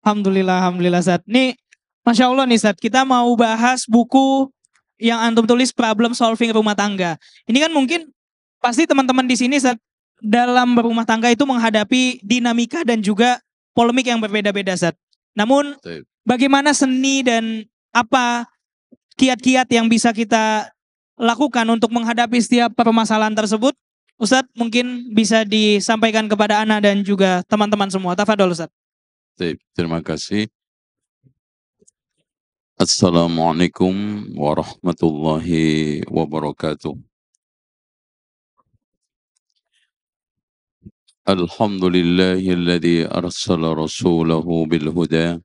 Alhamdulillah, alhamdulillah Zat. Nih, Masya Allah nih Zat, kita mau bahas buku yang antum tulis problem solving rumah tangga. Ini kan mungkin pasti teman-teman di sini Zat, dalam berumah tangga itu menghadapi dinamika dan juga polemik yang berbeda-beda Zat. Namun Baik. bagaimana seni dan apa kiat-kiat yang bisa kita lakukan untuk menghadapi setiap permasalahan tersebut? Ustadz mungkin bisa disampaikan kepada Ana dan juga teman-teman semua. Tafadhol Ustadz. Baik, terima kasih. Assalamualaikum warahmatullahi wabarakatuh. Alhamdulillahilladzi arsala rasulahu bil huda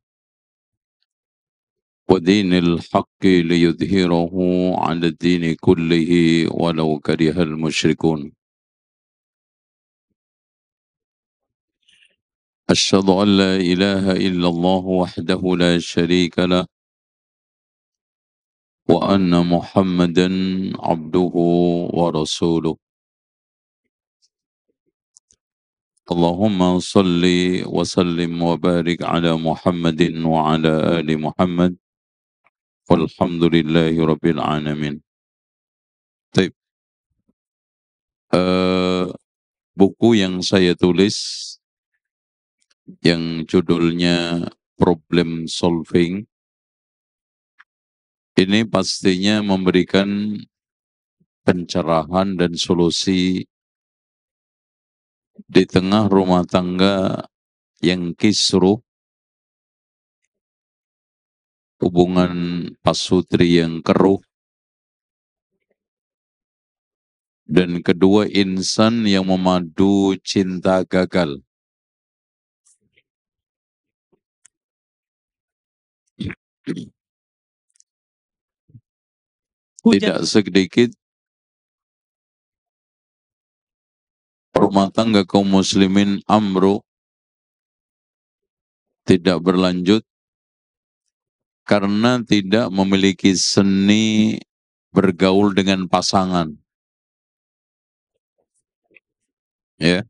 wa dinil haqqi liyudhhirahu 'ala ad-dini kullihi walau karihal musyrikun. Asyhadu an la ilaha illallah wahdahu la syarika lah wa anna Muhammadan 'abduhu wa rasuluh. Allahumma salli wa sallim wa barik ala Muhammadin wa ala ali Muhammad walhamdulillahi rabbil alamin. Baik. Buku yang saya tulis yang judulnya Problem Solving ini pastinya memberikan pencerahan dan solusi di tengah rumah tangga yang kisruh, hubungan pasutri yang keruh, dan kedua insan yang memadu cinta gagal. Tidak sedikit rumah tangga kaum muslimin ambruk, tidak berlanjut karena tidak memiliki seni bergaul dengan pasangan. Ya.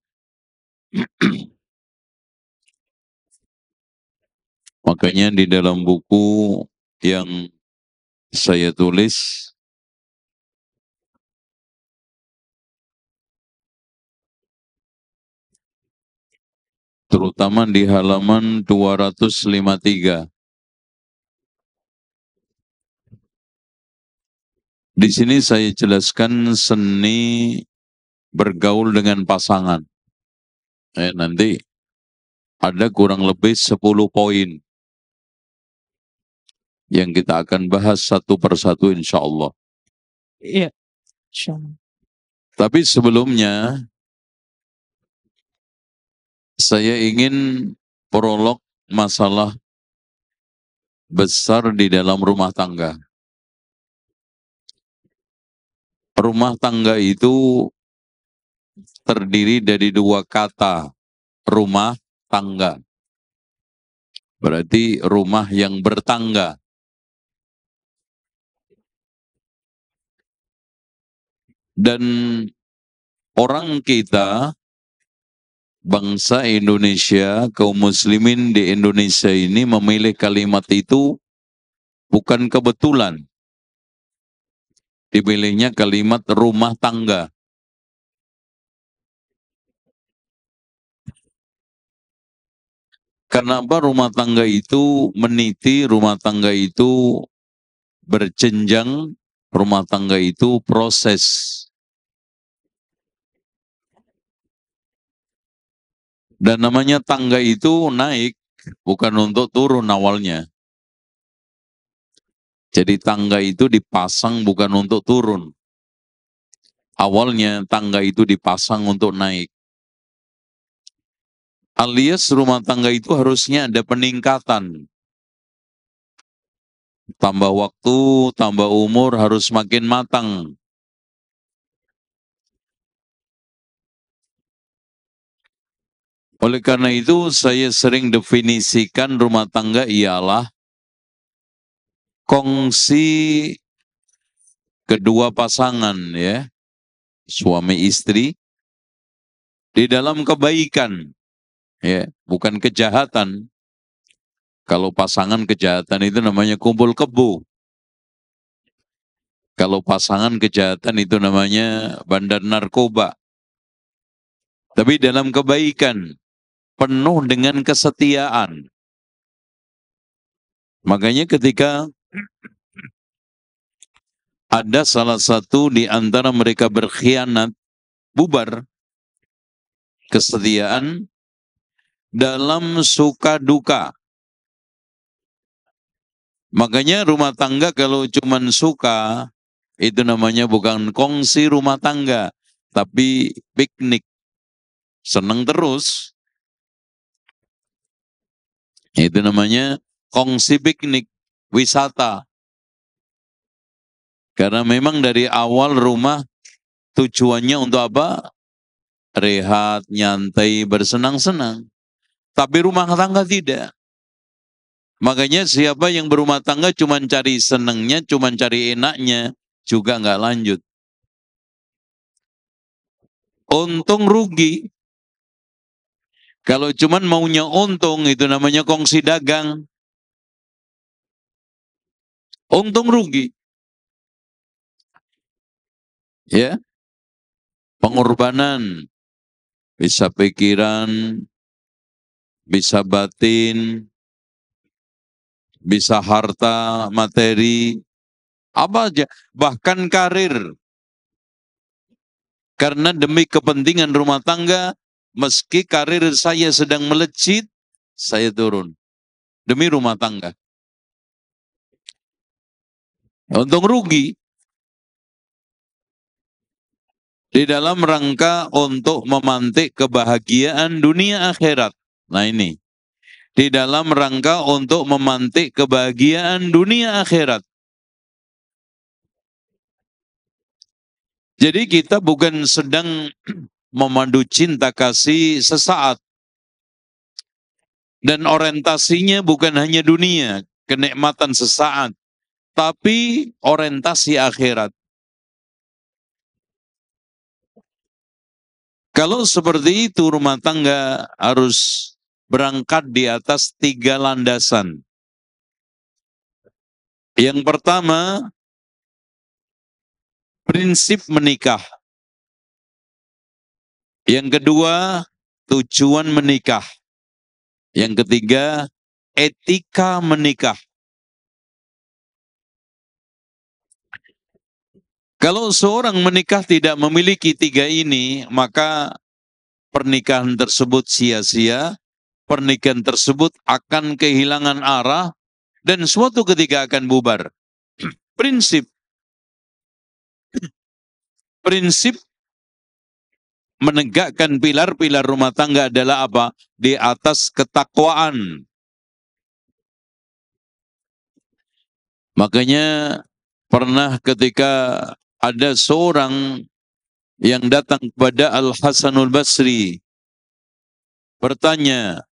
Makanya di dalam buku yang saya tulis terutama di halaman 253. Di sini saya jelaskan seni bergaul dengan pasangan. Nanti ada kurang lebih 10 poin yang kita akan bahas satu persatu insya Allah. Iya. Insya Allah. Tapi sebelumnya saya ingin prolog masalah besar di dalam rumah tangga. Rumah tangga itu terdiri dari dua kata, rumah tangga. Berarti rumah yang bertangga. Dan orang kita, bangsa Indonesia, kaum muslimin di Indonesia ini memilih kalimat itu bukan kebetulan. Dipilihnya kalimat rumah tangga. Kenapa rumah tangga itu meniti, rumah tangga itu berjenjang, rumah tangga itu proses. Dan namanya tangga itu naik, bukan untuk turun awalnya. Jadi tangga itu dipasang bukan untuk turun. Awalnya tangga itu dipasang untuk naik. Alias rumah tangga itu harusnya ada peningkatan. Tambah waktu, tambah umur harus makin matang. Oleh karena itu saya sering definisikan rumah tangga ialah kongsi kedua pasangan, ya, suami istri di dalam kebaikan, ya, bukan kejahatan. Kalau pasangan kejahatan itu namanya kumpul kebo. Kalau pasangan kejahatan itu namanya bandar narkoba. Tapi dalam kebaikan, penuh dengan kesetiaan. Makanya ketika ada salah satu di antara mereka berkhianat, bubar kesetiaan dalam suka duka. Makanya rumah tangga kalau cuman suka, itu namanya bukan kongsi rumah tangga, tapi piknik. Seneng terus. Itu namanya kongsi piknik, wisata. Karena memang dari awal rumah tujuannya untuk apa? Rehat, nyantai, bersenang-senang. Tapi rumah tangga tidak. Makanya siapa yang berumah tangga cuma cari senangnya, cuma cari enaknya, juga nggak lanjut. Untung rugi. Kalau cuma maunya untung, itu namanya kongsi dagang. Untung rugi. Ya, pengorbanan. Bisa pikiran, bisa batin, bisa harta, materi, apa aja, bahkan karir. Karena demi kepentingan rumah tangga, meski karir saya sedang melejit, saya turun. Demi rumah tangga. Untung rugi. Di dalam rangka untuk memantik kebahagiaan dunia akhirat. Nah ini. Di dalam rangka untuk memantik kebahagiaan dunia akhirat. Jadi kita bukan sedang memandu cinta kasih sesaat. Dan orientasinya bukan hanya dunia, kenikmatan sesaat. Tapi orientasi akhirat. Kalau seperti itu rumah tangga harus berangkat di atas 3 landasan. Yang pertama, prinsip menikah. Yang kedua, tujuan menikah. Yang ketiga, etika menikah. Kalau seorang menikah tidak memiliki 3 ini, maka pernikahan tersebut sia-sia, pernikahan tersebut akan kehilangan arah, dan suatu ketika akan bubar. Prinsip menegakkan pilar-pilar rumah tangga adalah apa? Di atas ketakwaan. Makanya pernah ketika ada seorang yang datang kepada Al-Hasanul Basri bertanya,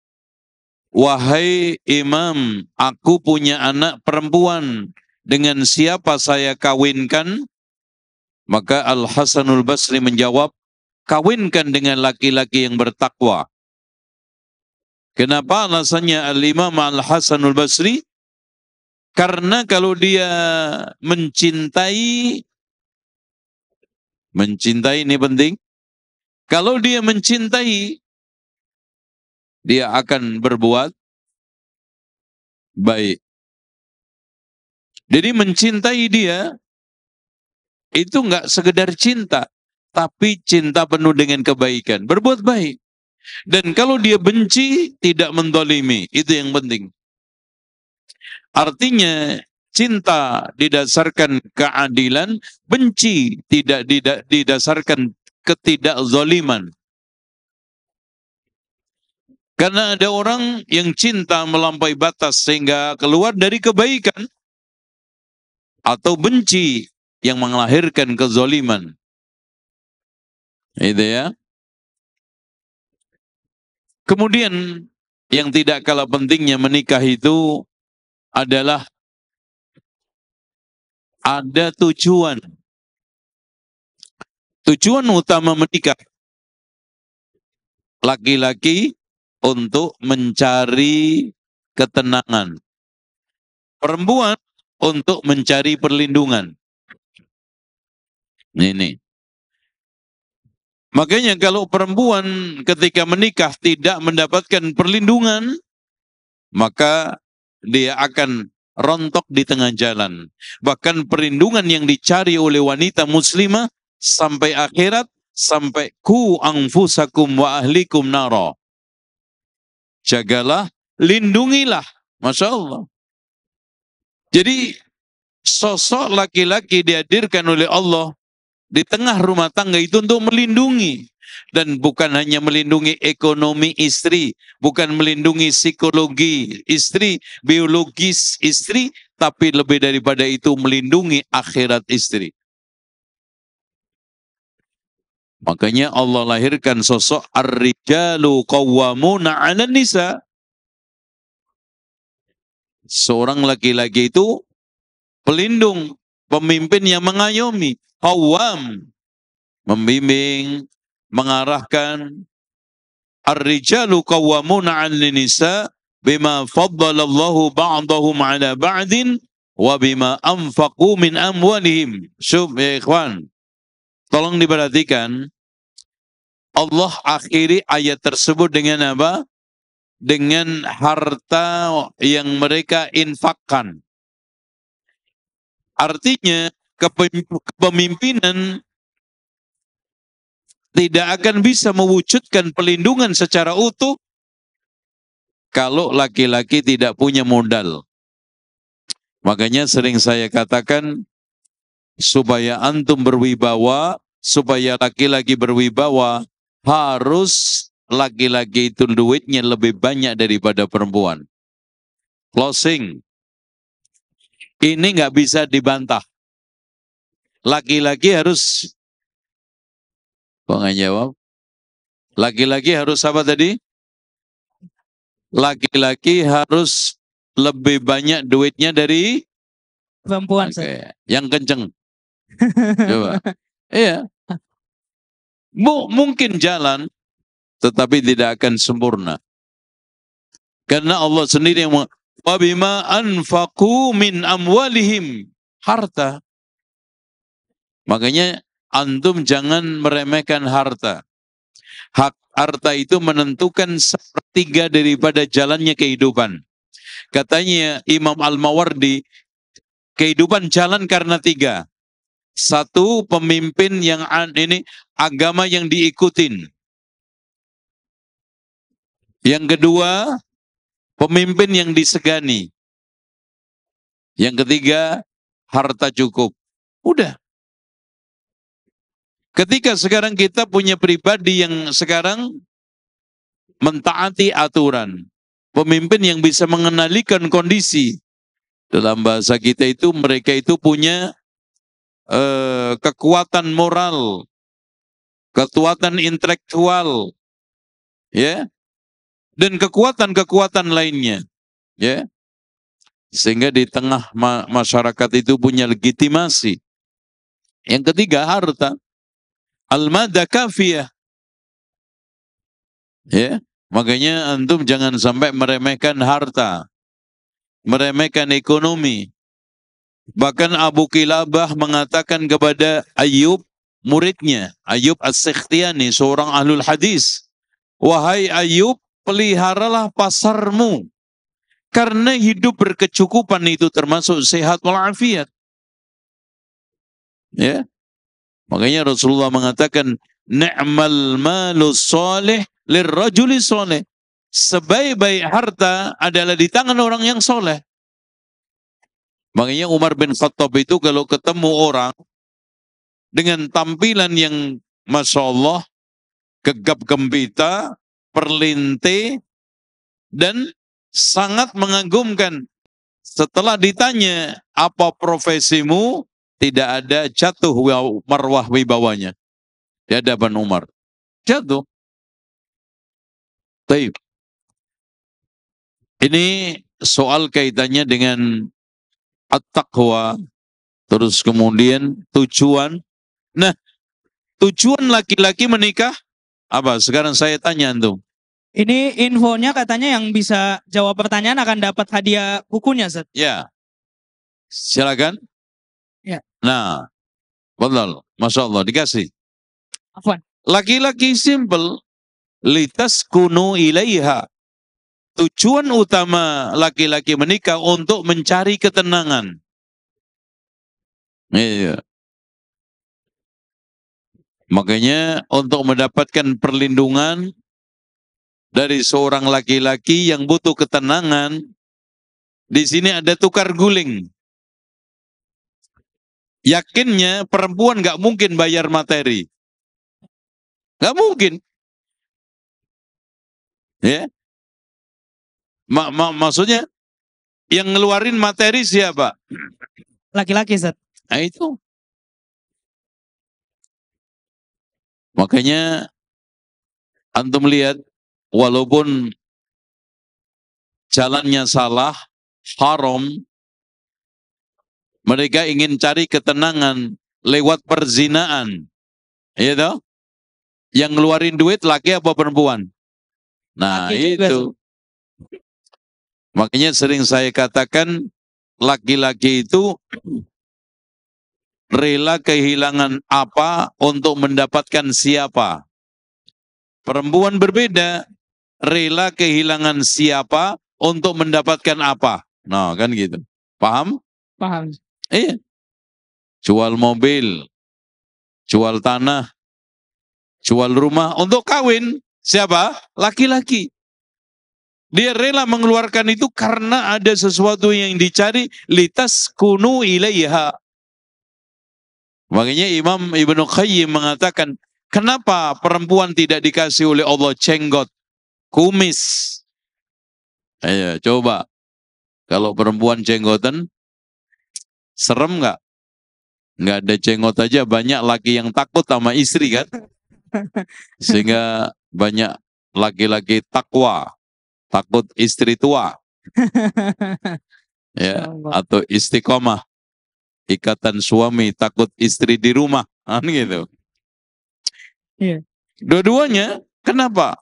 "Wahai Imam, aku punya anak perempuan, dengan siapa saya kawinkan?" Maka Al-Hasanul Basri menjawab, "Kawinkan dengan laki-laki yang bertakwa." Kenapa alasannya Al-Imam Al-Hasanul Basri? Karena kalau dia mencintai ini penting. Kalau dia mencintai, dia akan berbuat baik. Jadi mencintai dia, itu enggak sekedar cinta, tapi cinta penuh dengan kebaikan. Berbuat baik. Dan kalau dia benci, tidak mendolimi. Itu yang penting. Artinya, cinta didasarkan keadilan, benci tidak didasarkan ketidakzoliman. Karena ada orang yang cinta melampaui batas sehingga keluar dari kebaikan, atau benci yang melahirkan kezoliman. Itu ya. Kemudian yang tidak kalah pentingnya menikah itu adalah ada tujuan. Tujuan utama menikah. Laki-laki untuk mencari ketenangan. Perempuan untuk mencari perlindungan. Ini. Makanya kalau perempuan ketika menikah tidak mendapatkan perlindungan, maka dia akan rontok di tengah jalan. Bahkan perlindungan yang dicari oleh wanita muslimah sampai akhirat, sampai ku anfusakum wa ahlikum nara. Jagalah, lindungilah. Masya Allah. Jadi sosok laki-laki dihadirkan oleh Allah di tengah rumah tangga itu untuk melindungi. Dan bukan hanya melindungi ekonomi istri, bukan melindungi psikologi istri, biologis istri, tapi lebih daripada itu melindungi akhirat istri. Makanya Allah lahirkan sosok ar-rijalu qawwamuna 'alan nisa. Seorang laki-laki itu pelindung, pemimpin yang mengayomi, qawwam, membimbing, mengarahkan. Ar-rijalu qawwamuna 'alan nisa bima faddalallahu ba'dahum 'ala ba'din wa bima anfaqu min amwalihim. Syub ya ikhwan. Tolong diperhatikan. Allah akhiri ayat tersebut dengan apa? Dengan harta yang mereka infakkan. Artinya kepemimpinan tidak akan bisa mewujudkan perlindungan secara utuh kalau laki-laki tidak punya modal. Makanya sering saya katakan, supaya antum berwibawa, supaya laki-laki berwibawa, harus laki-laki itu duitnya lebih banyak daripada perempuan. Closing. Ini nggak bisa dibantah. Laki-laki harus, kok nggak jawab? Laki-laki harus apa tadi? Laki-laki harus lebih banyak duitnya dari Perempuan. Okay. Yang kenceng. Coba. Iya. Mungkin jalan, tetapi tidak akan sempurna. Karena Allah sendiri yang wabima anfaqu min amwalihim, harta. Makanya antum jangan meremehkan harta. Harta itu menentukan sepertiga daripada jalannya kehidupan. Katanya Imam Al-Mawardi, kehidupan jalan karena tiga. Satu, pemimpin yang ini agama yang diikutin. Yang kedua, pemimpin yang disegani. Yang ketiga, harta cukup. Udah. Ketika sekarang kita punya pribadi yang sekarang mentaati aturan. Pemimpin yang bisa mengenalikan kondisi. Dalam bahasa kita itu, mereka itu punya kekuatan moral, kekuatan intelektual, ya, dan kekuatan-kekuatan lainnya, ya, sehingga di tengah masyarakat itu punya legitimasi. Yang ketiga, harta, al-madha kafiyah, ya, makanya antum jangan sampai meremehkan harta, meremehkan ekonomi. Bahkan Abu Kilabah mengatakan kepada Ayyub, muridnya, Ayyub As-Sikhtiyani, seorang ahlul hadis, wahai Ayyub, peliharalah pasarmu, karena hidup berkecukupan itu termasuk sehat walafiat. Ya, makanya Rasulullah mengatakan, ni'mal malus soleh lirrajuli soleh. Sebaik-baik harta adalah di tangan orang yang soleh. Makanya Umar bin Khattab itu kalau ketemu orang dengan tampilan yang Masya Allah, gegap gempita, perlinte, dan sangat mengagumkan. Setelah ditanya, apa profesimu? Tidak ada jatuh marwah wibawanya di hadapan Umar. Jatuh. Baik. Ini soal kaitannya dengan at-taqwa, terus kemudian tujuan. Nah, tujuan laki-laki menikah apa? Sekarang saya tanya antum. Ini infonya katanya yang bisa jawab pertanyaan akan dapat hadiah bukunya, Ustaz. Ya, silakan. Ya. Nah, betul. Masya Allah, dikasih. Afwan. Laki-laki simple, litaskunu ilaiha. Tujuan utama laki-laki menikah untuk mencari ketenangan. Iya. Makanya untuk mendapatkan perlindungan dari seorang laki-laki yang butuh ketenangan, di sini ada tukar guling. Yakinnya perempuan nggak mungkin bayar materi, nggak mungkin, ya. Maksudnya yang ngeluarin materi siapa? Laki-laki, Ustaz. Nah itu. Makanya antum lihat, walaupun jalannya salah, haram, mereka ingin cari ketenangan lewat perzinaan. Iya toh? Yang ngeluarin duit laki apa perempuan? Nah Laki juga, itu. Makanya sering saya katakan laki-laki itu rela kehilangan apa untuk mendapatkan siapa. Perempuan berbeda, rela kehilangan siapa untuk mendapatkan apa. Nah kan gitu. Paham? Paham. Iya. Jual mobil, jual tanah, jual rumah untuk kawin. Siapa? Laki-laki. Dia rela mengeluarkan itu karena ada sesuatu yang dicari, litas kunu ilaiha. Makanya Imam Ibnu Qayyim mengatakan, kenapa perempuan tidak dikasih oleh Allah jenggot, kumis? Ayo coba, kalau perempuan jenggotan, serem nggak? Nggak ada jenggot aja, banyak laki yang takut sama istri kan? Sehingga banyak laki-laki takwa. Takut istri tua, ya, atau istiqomah, ikatan suami takut istri di rumah, kan gitu. Iya. Dua-duanya, kenapa?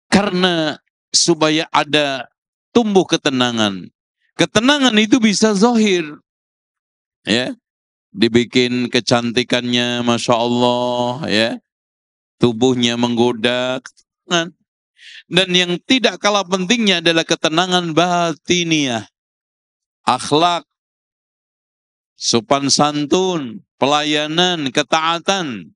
Karena supaya ada tumbuh ketenangan. Ketenangan itu bisa zahir, ya, dibikin kecantikannya, masya Allah, ya, tubuhnya menggoda, ketenangan. Dan yang tidak kalah pentingnya adalah ketenangan batiniah. Akhlak, sopan santun, pelayanan, ketaatan.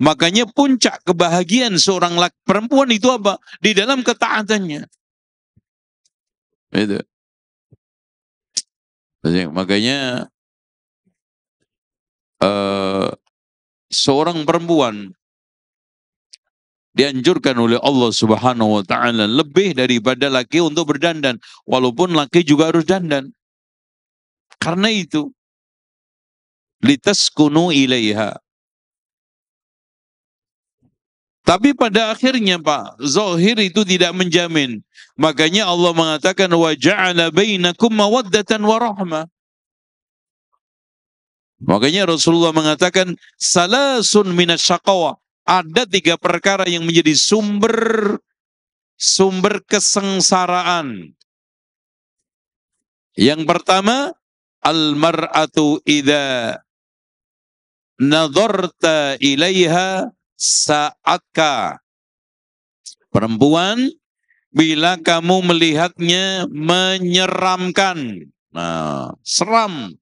Makanya puncak kebahagiaan seorang perempuan itu apa? Di dalam ketaatannya. Itu. Makanya seorang perempuan dianjurkan oleh Allah Subhanahu wa taala lebih daripada laki untuk berdandan, walaupun laki juga harus dandan. Karena itu litaskunu ilaiha. Tapi pada akhirnya Pak, zahir itu tidak menjamin. Makanya Allah mengatakan wa ja'ala bainakum mawaddatan wa rahmah. Makanya Rasulullah mengatakan salasun minasyaqawa. Ada 3 perkara yang menjadi sumber kesengsaraan. Yang pertama, al-mar'atu idza nadharta ilaiha sa'atka. Perempuan, bila kamu melihatnya menyeramkan. Nah, seram.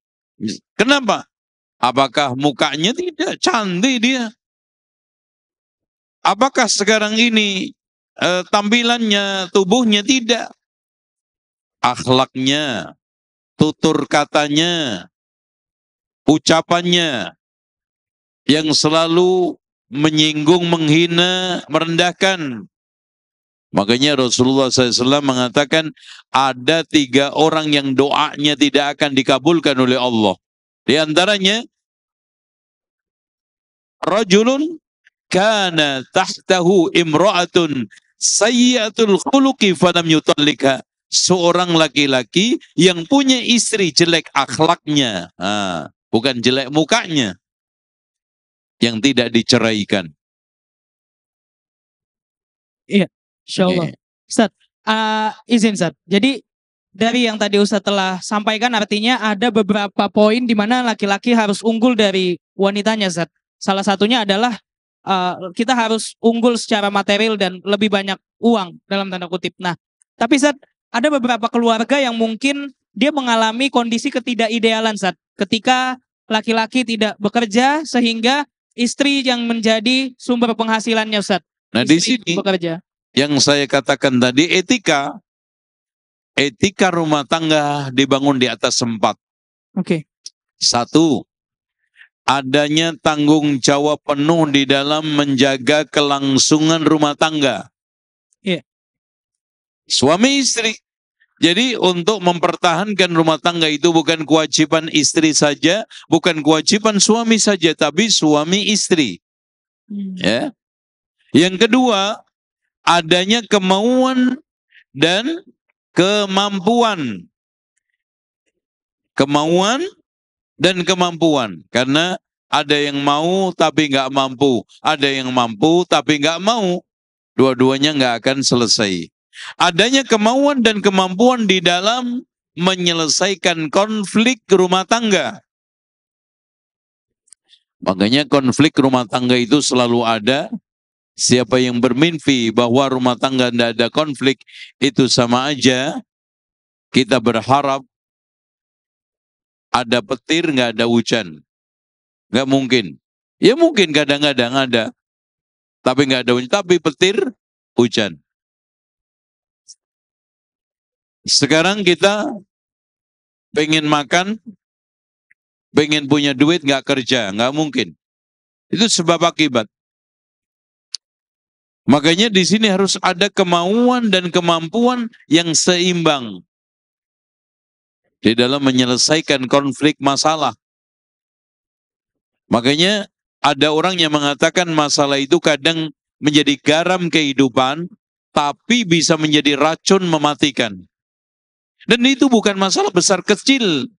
Kenapa? Apakah mukanya tidak cantik dia? Apakah sekarang ini tampilannya, tubuhnya tidak? Akhlaknya, tutur katanya, ucapannya yang selalu menyinggung, menghina, merendahkan. Makanya Rasulullah SAW mengatakan ada 3 orang yang doanya tidak akan dikabulkan oleh Allah. Di antaranya, rajulun kana tahtahu imra'atun sayyiatul khuluqi falam yutallika. Seorang laki-laki yang punya istri jelek akhlaknya, bukan jelek mukanya, yang tidak diceraikan. Iya, Insya Allah. Oke. Ustaz, izin Ustaz. Jadi dari yang tadi Ustaz telah sampaikan artinya ada beberapa poin di mana laki-laki harus unggul dari wanitanya Ustaz. Salah satunya adalah kita harus unggul secara material dan lebih banyak uang dalam tanda kutip. Nah, tapi Ustaz, ada beberapa keluarga yang mungkin dia mengalami kondisi ketidakidealan Ustaz. Ketika laki-laki tidak bekerja sehingga istri yang menjadi sumber penghasilannya Ustaz. Nah di Istri sini bekerja. yang saya katakan tadi etika rumah tangga dibangun di atas 4. Oke. 1, adanya tanggung jawab penuh di dalam menjaga kelangsungan rumah tangga. Iya. Suami istri. Jadi untuk mempertahankan rumah tangga itu bukan kewajiban istri saja, bukan kewajiban suami saja, tapi suami istri. Ya. Yang kedua, adanya kemauan dan kemampuan. Kemauan dan kemampuan. Karena ada yang mau tapi nggak mampu. Ada yang mampu tapi nggak mau. Dua-duanya nggak akan selesai. Adanya kemauan dan kemampuan di dalam menyelesaikan konflik rumah tangga. Makanya konflik rumah tangga itu selalu ada. Siapa yang bermimpi bahwa rumah tangga tidak ada konflik, itu sama aja kita berharap ada petir nggak ada hujan. Nggak mungkin. Ya mungkin kadang-kadang ada. Tapi nggak ada hujan. Tapi petir, hujan. Sekarang kita pengen makan, pengen punya duit nggak kerja. Nggak mungkin. Itu sebab akibat. Makanya di sini harus ada kemauan dan kemampuan yang seimbang di dalam menyelesaikan konflik masalah. Makanya ada orang yang mengatakan masalah itu kadang menjadi garam kehidupan, tapi bisa menjadi racun mematikan. Dan itu bukan masalah besar kecil.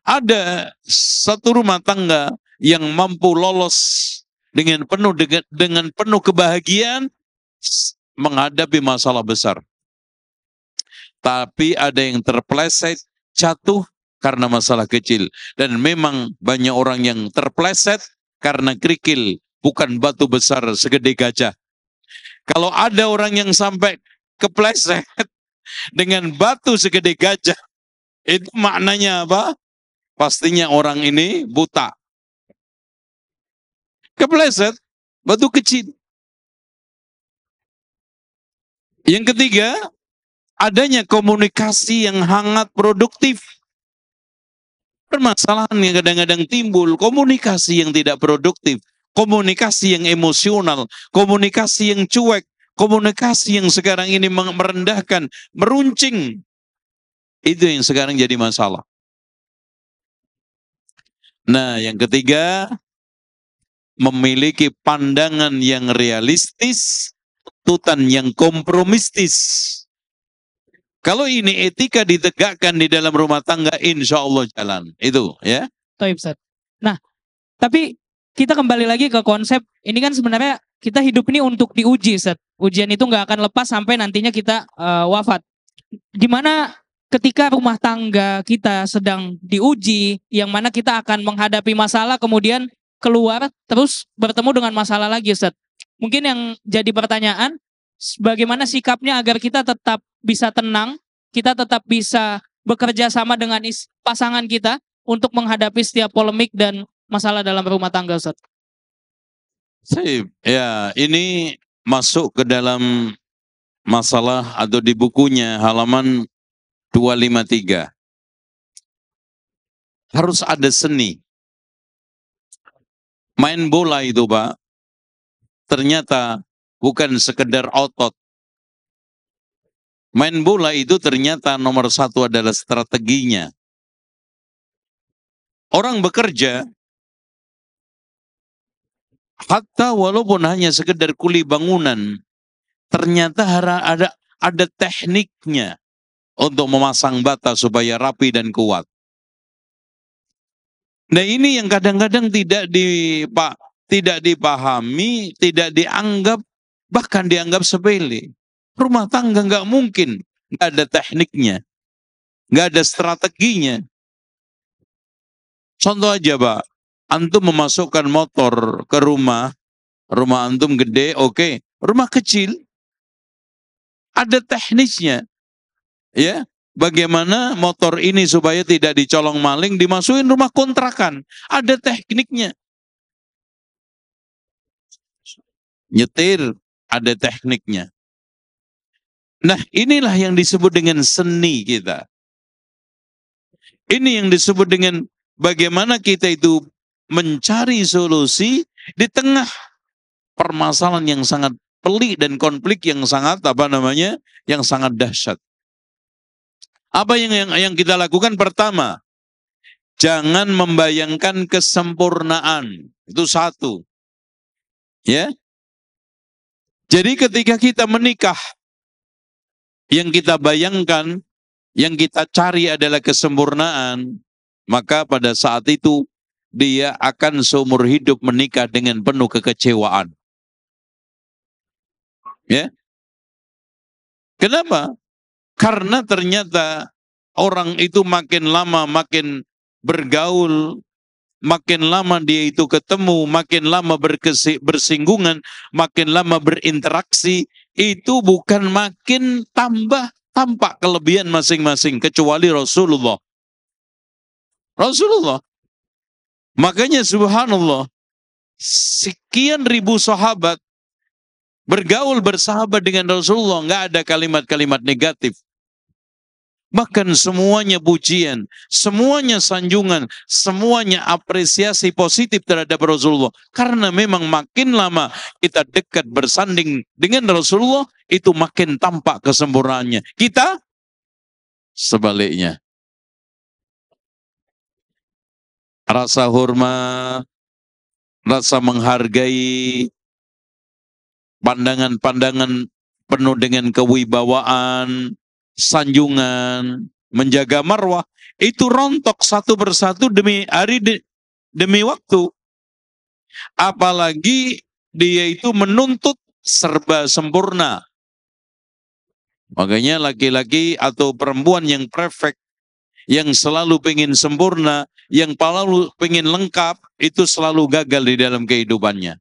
Ada satu rumah tangga yang mampu lolos dengan penuh kebahagiaan menghadapi masalah besar. Tapi ada yang terpeleset, jatuh karena masalah kecil. Dan memang banyak orang yang terpeleset karena kerikil, bukan batu besar segede gajah. Kalau ada orang yang sampai kepleset dengan batu segede gajah, itu maknanya apa? Pastinya orang ini buta. Kepleset, batu kecil. Yang ketiga, adanya komunikasi yang hangat produktif. Permasalahan yang kadang-kadang timbul, komunikasi yang tidak produktif, komunikasi yang emosional, komunikasi yang cuek, komunikasi yang sekarang ini merendahkan, meruncing. Itu yang sekarang jadi masalah. Nah, yang ketiga, memiliki pandangan yang realistis, tuntutan yang kompromistis. Kalau ini etika ditegakkan di dalam rumah tangga, insya Allah jalan. Itu ya. Taib, Ustaz. Nah, tapi kita kembali lagi ke konsep, ini kan sebenarnya kita hidup ini untuk diuji, Ustaz. Ujian itu nggak akan lepas sampai nantinya kita wafat. Gimana ketika rumah tangga kita sedang diuji, yang mana kita akan menghadapi masalah, kemudian keluar, terus bertemu dengan masalah lagi, Ustaz. Mungkin yang jadi pertanyaan, bagaimana sikapnya agar kita tetap bisa tenang, kita tetap bisa bekerja sama dengan pasangan kita untuk menghadapi setiap polemik dan masalah dalam rumah tangga, Ustaz. Ya, ini masuk ke dalam masalah atau di bukunya halaman 253. Harus ada seni. Main bola itu, Pak, ternyata bukan sekedar otot. Main bola itu ternyata nomor satu adalah strateginya. Orang bekerja, hatta walaupun hanya sekedar kuli bangunan, ternyata ada tekniknya untuk memasang bata supaya rapi dan kuat. Nah ini yang kadang-kadang tidak dipahami, tidak dianggap Bahkan dianggap sepele. Rumah tangga nggak mungkin, nggak ada tekniknya, nggak ada strateginya. Contoh aja Pak, antum memasukkan motor ke rumah antum gede, oke. Rumah kecil, ada teknisnya. Ya, bagaimana motor ini supaya tidak dicolong maling, dimasukin rumah kontrakan. Ada tekniknya. Nyetir, ada tekniknya. Nah, inilah yang disebut dengan seni kita. Ini yang disebut dengan bagaimana kita itu mencari solusi di tengah permasalahan yang sangat pelik dan konflik yang sangat yang sangat dahsyat. Apa yang kita lakukan? Pertama, jangan membayangkan kesempurnaan. Itu satu. Ya. Jadi ketika kita menikah, yang kita bayangkan, yang kita cari adalah kesempurnaan, maka pada saat itu dia akan seumur hidup menikah dengan penuh kekecewaan. Ya. Kenapa? Karena ternyata orang itu makin lama makin bergaul, makin lama dia itu ketemu, makin lama bersinggungan, makin lama berinteraksi, itu bukan makin tampak kelebihan masing-masing, kecuali Rasulullah. Makanya subhanallah, sekian ribu sahabat bergaul bersahabat dengan Rasulullah, nggak ada kalimat-kalimat negatif. Bahkan semuanya pujian, semuanya sanjungan, semuanya apresiasi positif terhadap Rasulullah. Karena memang makin lama kita dekat bersanding dengan Rasulullah, itu makin tampak kesempurnaannya. Kita sebaliknya. Rasa hormat, rasa menghargai, pandangan-pandangan penuh dengan kewibawaan, sanjungan, menjaga marwah, itu rontok satu persatu demi hari demi waktu. Apalagi dia itu menuntut serba sempurna. Makanya laki-laki atau perempuan yang perfect, yang selalu pengen sempurna, yang selalu pengen lengkap, itu selalu gagal di dalam kehidupannya.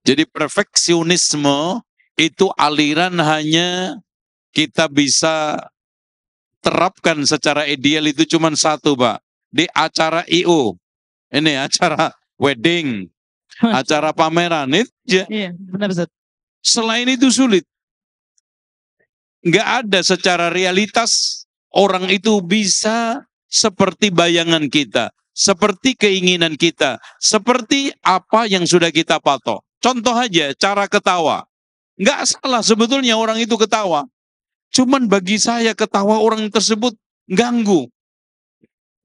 Jadi perfeksionisme itu aliran hanya kita bisa terapkan secara ideal itu cuma satu Pak. Di acara I.O. Ini acara wedding, acara pameran itu. Iya, benar Ustaz. Selain itu sulit. Nggak ada secara realitas orang itu bisa seperti bayangan kita, seperti keinginan kita, seperti apa yang sudah kita patok. Contoh aja cara ketawa. Nggak salah sebetulnya orang itu ketawa. Cuman bagi saya ketawa orang tersebut ganggu.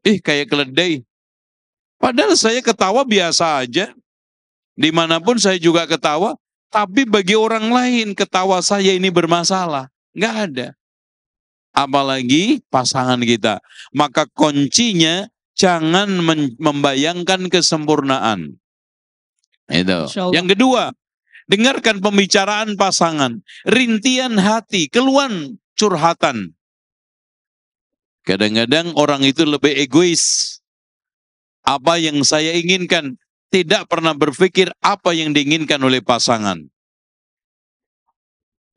Kayak keledai. Padahal saya ketawa biasa aja. Dimanapun saya juga ketawa. Tapi bagi orang lain ketawa saya ini bermasalah. Nggak ada. Apalagi pasangan kita. Maka kuncinya jangan membayangkan kesempurnaan. Itu. Yang kedua, dengarkan pembicaraan pasangan. Rintian hati, keluhan curhatan. Kadang-kadang orang itu lebih egois. Apa yang saya inginkan, tidak pernah berpikir apa yang diinginkan oleh pasangan.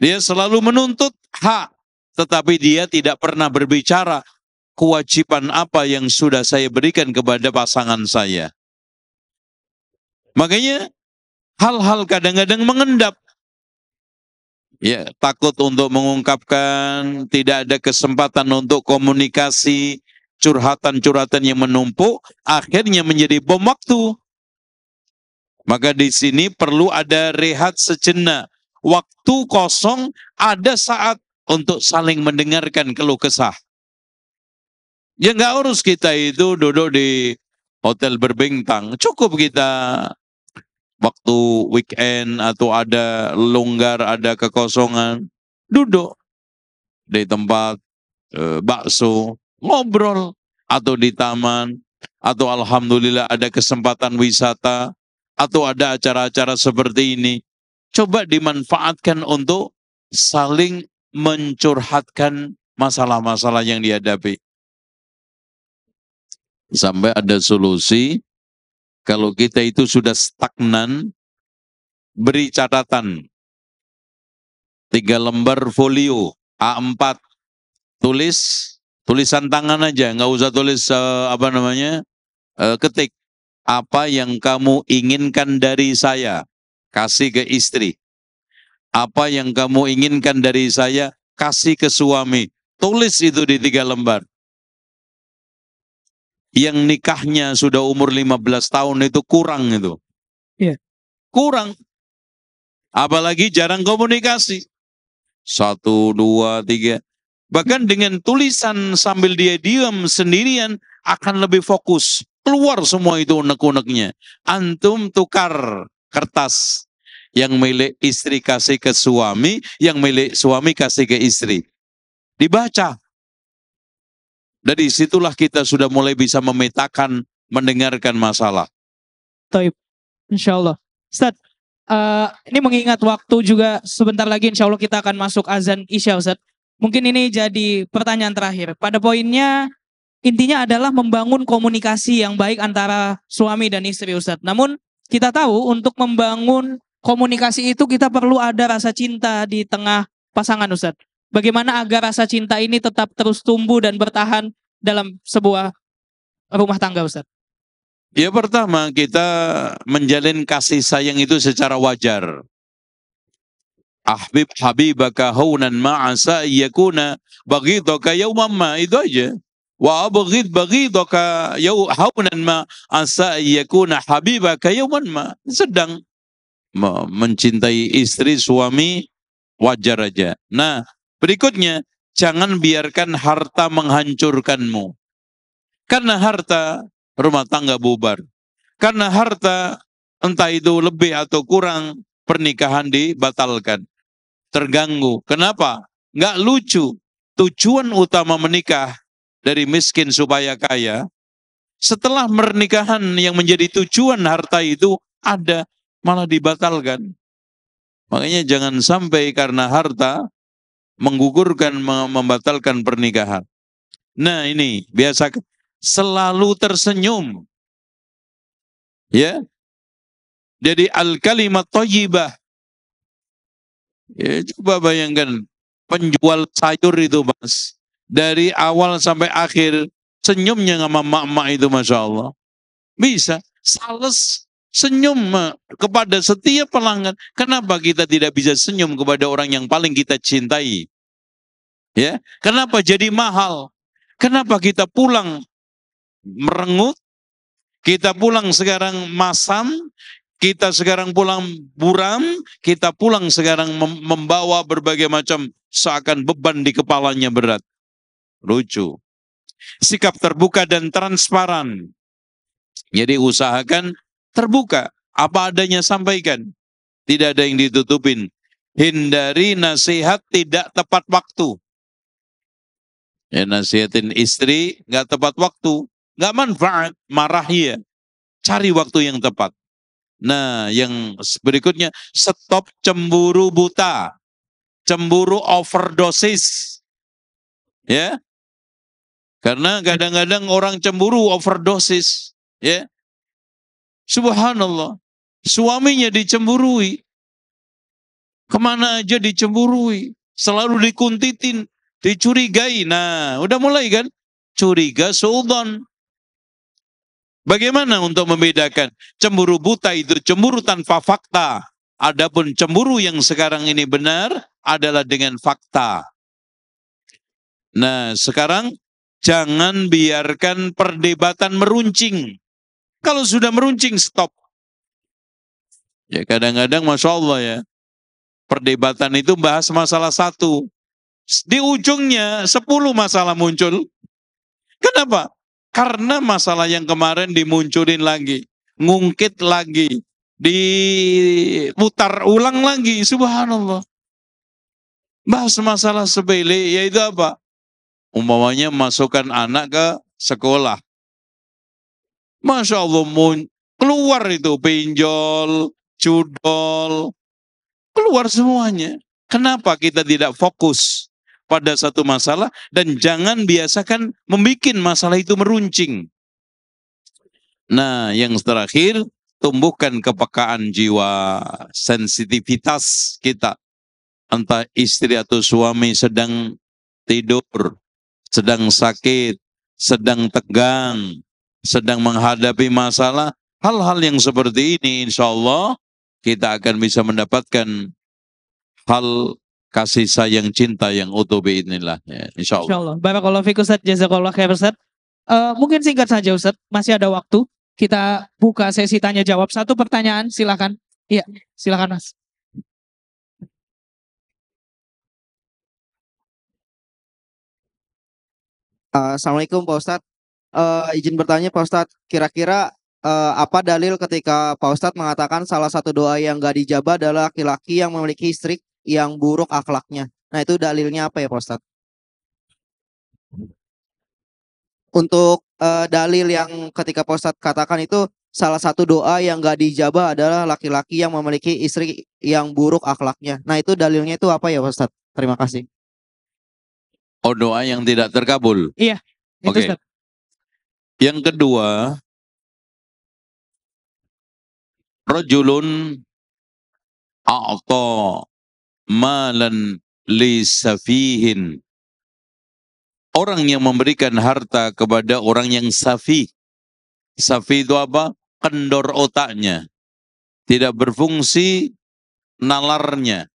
Dia selalu menuntut hak, tetapi dia tidak pernah berbicara kewajiban apa yang sudah saya berikan kepada pasangan saya. Makanya hal-hal kadang-kadang mengendap. Ya, takut untuk mengungkapkan, tidak ada kesempatan untuk komunikasi, curhatan-curhatan yang menumpuk, akhirnya menjadi bom waktu. Maka di sini perlu ada rehat sejenak. Waktu kosong, ada saat untuk saling mendengarkan keluh kesah. Ya nggak harus kita itu duduk di hotel berbintang. Cukup kita waktu weekend atau ada longgar, ada kekosongan, duduk di tempat bakso, ngobrol, atau di taman, atau alhamdulillah ada kesempatan wisata, atau ada acara-acara seperti ini, coba dimanfaatkan untuk saling mencurhatkan masalah-masalah yang dihadapi. Sampai ada solusi, kalau kita itu sudah stagnan, beri catatan. 3 lembar folio A4, tulisan tangan aja, nggak usah tulis ketik. Apa yang kamu inginkan dari saya, kasih ke istri. Apa yang kamu inginkan dari saya, kasih ke suami. Tulis itu di 3 lembar. Yang nikahnya sudah umur 15 tahun itu kurang itu. Iya. Kurang. Apalagi jarang komunikasi. 1, 2, 3. Bahkan dengan tulisan sambil dia diam sendirian akan lebih fokus. Keluar semua itu unek-uneknya. Antum tukar kertas. Yang milik istri kasih ke suami, yang milik suami kasih ke istri. Dibaca. Dari situlah kita sudah mulai bisa memetakan, mendengarkan masalah. Taib. Insya Allah. Ustaz, ini mengingat waktu juga sebentar lagi insya Allah kita akan masuk azan Isya, Ustaz. Mungkin ini jadi pertanyaan terakhir. Pada poinnya, intinya adalah membangun komunikasi yang baik antara suami dan istri, Ustaz. Namun kita tahu untuk membangun komunikasi itu kita perlu ada rasa cinta di tengah pasangan, Ustaz. Bagaimana agar rasa cinta ini tetap terus tumbuh dan bertahan dalam sebuah rumah tangga, Ustaz? Ya, pertama kita menjalin kasih sayang itu secara wajar. Ahbib habibaka haunan ma'asa yakuna baghidaka yawman ma, itu aja. Wa abghid baghidaka haunan ma'asa yakuna habibaka yawman ma. Sedang mencintai istri, suami, wajar aja. Nah, berikutnya, jangan biarkan harta menghancurkanmu. Karena harta, rumah tangga bubar. Karena harta, entah itu lebih atau kurang, pernikahan dibatalkan. Terganggu. Kenapa? Nggak lucu. Tujuan utama menikah dari miskin supaya kaya, setelah pernikahan yang menjadi tujuan harta itu ada, malah dibatalkan. Makanya jangan sampai karena harta menggugurkan, membatalkan pernikahan. Nah ini, biasa selalu tersenyum. Ya. Jadi al-kalimat thayyibah. Ya, coba bayangkan penjual sayur itu, Mas. Dari awal sampai akhir senyumnya sama mak-mak itu, Masya Allah. Bisa. Sales senyum kepada setiap pelanggan. Kenapa kita tidak bisa senyum kepada orang yang paling kita cintai? Ya, kenapa jadi mahal? Kenapa kita pulang merengut? Kita pulang sekarang masam, kita sekarang pulang buram, kita pulang sekarang membawa berbagai macam seakan beban di kepalanya berat. Lucu. Sikap terbuka dan transparan. Jadi usahakan terbuka, apa adanya sampaikan. Tidak ada yang ditutupin. Hindari nasihat tidak tepat waktu. Ya, nasihatin istri nggak tepat waktu, nggak manfaat, marah ya. Cari waktu yang tepat. Nah, yang berikutnya, stop cemburu buta, cemburu overdosis, ya. Karena kadang-kadang orang cemburu overdosis, ya. Subhanallah, suaminya dicemburui, kemana aja dicemburui, selalu dikuntitin, dicurigai. Nah, udah mulai kan? Curiga suudzon. Bagaimana untuk membedakan? Cemburu buta itu cemburu tanpa fakta. Adapun cemburu yang sekarang ini benar adalah dengan fakta. Nah, sekarang jangan biarkan perdebatan meruncing. Kalau sudah meruncing, stop. Ya, kadang-kadang Masya Allah ya, perdebatan itu bahas masalah satu. Di ujungnya 10 masalah muncul. Kenapa? Karena masalah yang kemarin dimunculin lagi, ngungkit lagi, diputar ulang lagi, subhanallah. Bahas masalah sepele, yaitu apa? Umpamanya masukkan anak ke sekolah. Masya Allah, Keluar itu pinjol, cudol, keluar semuanya. Kenapa kita tidak fokus pada satu masalah dan jangan biasakan membuat masalah itu meruncing. Nah, yang terakhir, tumbuhkan kepekaan jiwa, sensitivitas kita. Entah istri atau suami sedang tidur, sedang sakit, sedang tegang, sedang menghadapi masalah, hal-hal yang seperti ini insya Allah kita akan bisa mendapatkan hal kasih sayang cinta yang utuh biidznillah ya, insya Allah. Insya Allah. Barakallahu fikum Ustaz, jazakallah khair Ustaz. Mungkin singkat saja Ustaz, masih ada waktu. Kita buka sesi tanya jawab. Satu pertanyaan, silakan. Iya, silakan Mas. Assalamualaikum Pak Ustadz. Izin bertanya Pak Ustadz, kira-kira apa dalil ketika Pak Ustadz mengatakan salah satu doa yang gak dijabah adalah laki-laki yang memiliki istri yang buruk akhlaknya. Nah itu dalilnya apa ya Pak Ustadz? Untuk dalil yang ketika Pak Ustadz katakan itu salah satu doa yang gak dijabah adalah laki-laki yang memiliki istri yang buruk akhlaknya. Nah itu dalilnya itu apa ya Pak Ustadz? Terima kasih. Oh, doa yang tidak terkabul. Iya, itu Oke. Ustaz. Yang kedua, rajulun a'ta malan li safihin. Orang yang memberikan harta kepada orang yang safi. Safi itu apa? Kendor otaknya. Tidak berfungsi nalarnya.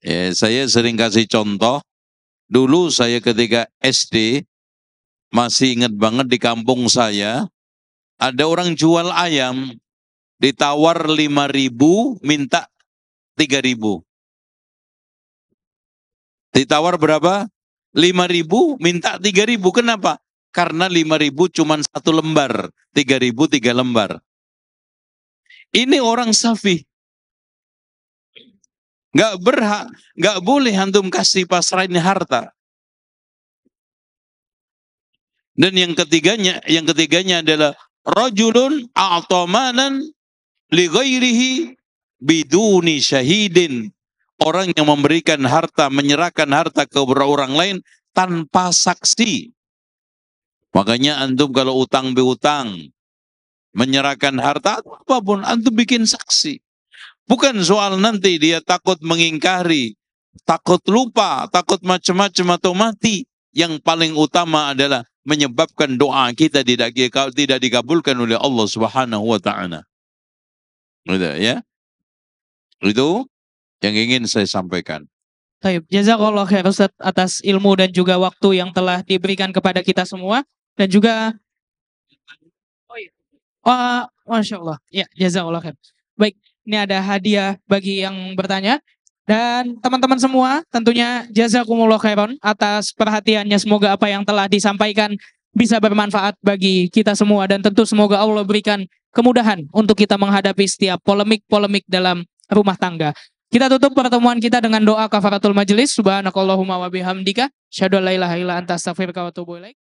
Ya, saya sering kasih contoh. Dulu saya ketika SD, masih ingat banget di kampung saya, ada orang jual ayam, ditawar 5.000, minta 3.000. Ditawar berapa? 5.000, minta 3.000. Kenapa? Karena 5.000 cuma 1 lembar, 3.000 3 lembar. Ini orang safi. Gak berhak, gak boleh antum kasih pasrahin harta. Dan yang ketiganya adalah rajulun a'tamanan li ghairihi biduni syahidin. Orang yang memberikan harta, menyerahkan harta ke orang lain tanpa saksi. Makanya antum kalau utang piutang, menyerahkan harta apapun, antum bikin saksi. Bukan soal nanti dia takut mengingkari, takut lupa, takut macam-macam atau mati. Yang paling utama adalah menyebabkan doa kita tidak dikabulkan oleh Allah Subhanahu wa taala. Gitu ya. Itu yang ingin saya sampaikan. Baik, jazakallah khair Ustaz atas ilmu dan juga waktu yang telah diberikan kepada kita semua dan juga Masya Allah. Ya, jazakallah khair. Baik, ini ada hadiah bagi yang bertanya. Dan teman-teman semua tentunya jazakumullah khairan atas perhatiannya. Semoga apa yang telah disampaikan bisa bermanfaat bagi kita semua. Dan tentu semoga Allah berikan kemudahan untuk kita menghadapi setiap polemik-polemik dalam rumah tangga. Kita tutup pertemuan kita dengan doa kafaratul majelis. Subhanakallahumma wa bihamdika. Asyhadu an la ilaha illa anta astaghfiruka wa atubu ilaik.